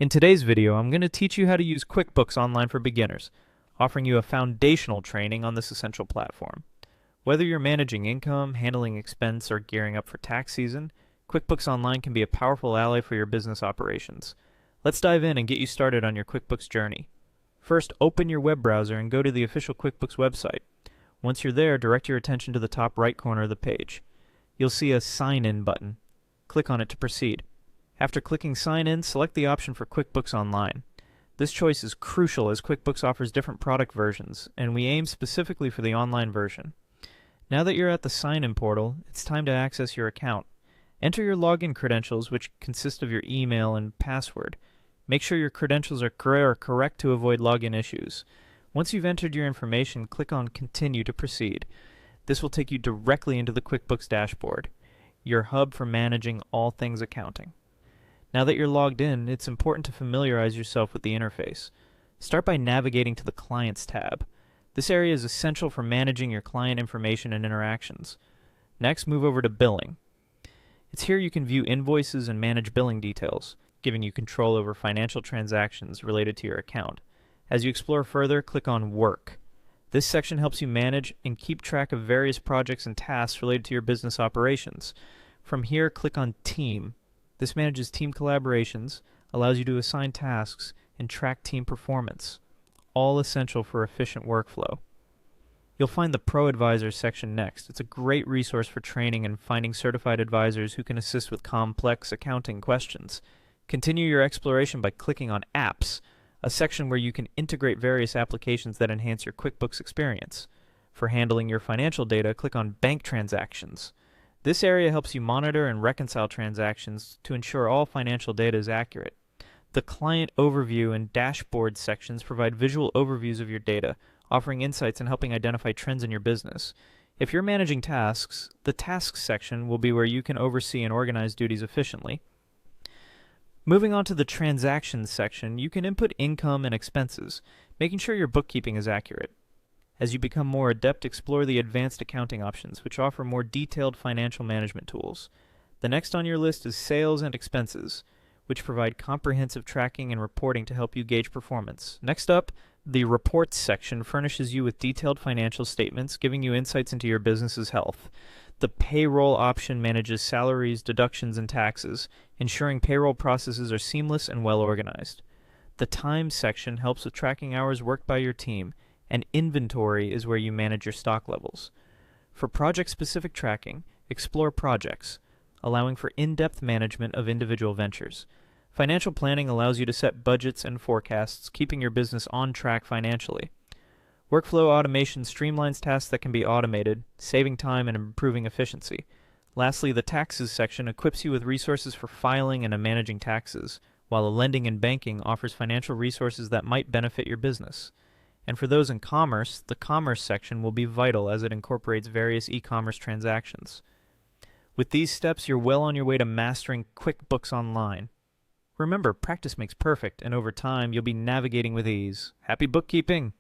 In today's video, I'm going to teach you how to use QuickBooks Online for beginners, offering you a foundational training on this essential platform. Whether you're managing income, handling expense, or gearing up for tax season, QuickBooks Online can be a powerful ally for your business operations. Let's dive in and get you started on your QuickBooks journey. First, open your web browser and go to the official QuickBooks website. Once you're there, direct your attention to the top right corner of the page. You'll see a Sign In button. Click on it to proceed. After clicking Sign In, select the option for QuickBooks Online. This choice is crucial as QuickBooks offers different product versions, and we aim specifically for the online version. Now that you're at the Sign In portal, it's time to access your account. Enter your login credentials, which consist of your email and password. Make sure your credentials are correct to avoid login issues. Once you've entered your information, click on Continue to proceed. This will take you directly into the QuickBooks dashboard, your hub for managing all things accounting. Now that you're logged in, it's important to familiarize yourself with the interface. Start by navigating to the Clients tab. This area is essential for managing your client information and interactions. Next, move over to Billing. It's here you can view invoices and manage billing details, giving you control over financial transactions related to your account. As you explore further, click on Work. This section helps you manage and keep track of various projects and tasks related to your business operations. From here, click on Team. This manages team collaborations, allows you to assign tasks, and track team performance, all essential for efficient workflow. You'll find the Pro Advisors section next. It's a great resource for training and finding certified advisors who can assist with complex accounting questions. Continue your exploration by clicking on Apps, a section where you can integrate various applications that enhance your QuickBooks experience. For handling your financial data, click on Bank Transactions. This area helps you monitor and reconcile transactions to ensure all financial data is accurate. The Client Overview and Dashboard sections provide visual overviews of your data, offering insights and helping identify trends in your business. If you're managing tasks, the Tasks section will be where you can oversee and organize duties efficiently. Moving on to the Transactions section, you can input income and expenses, making sure your bookkeeping is accurate. As you become more adept, explore the advanced accounting options, which offer more detailed financial management tools. The next on your list is Sales and Expenses, which provide comprehensive tracking and reporting to help you gauge performance. Next up, the Reports section furnishes you with detailed financial statements, giving you insights into your business's health. The Payroll option manages salaries, deductions, and taxes, ensuring payroll processes are seamless and well organized. The Time section helps with tracking hours worked by your team, and Inventory is where you manage your stock levels. For project-specific tracking, explore Projects, allowing for in-depth management of individual ventures. Financial Planning allows you to set budgets and forecasts, keeping your business on track financially. Workflow Automation streamlines tasks that can be automated, saving time and improving efficiency. Lastly, the Taxes section equips you with resources for filing and managing taxes, while Lending and Banking offers financial resources that might benefit your business. And for those in commerce, the Commerce section will be vital as it incorporates various e-commerce transactions. With these steps, you're well on your way to mastering QuickBooks Online. Remember, practice makes perfect, and over time, you'll be navigating with ease. Happy bookkeeping!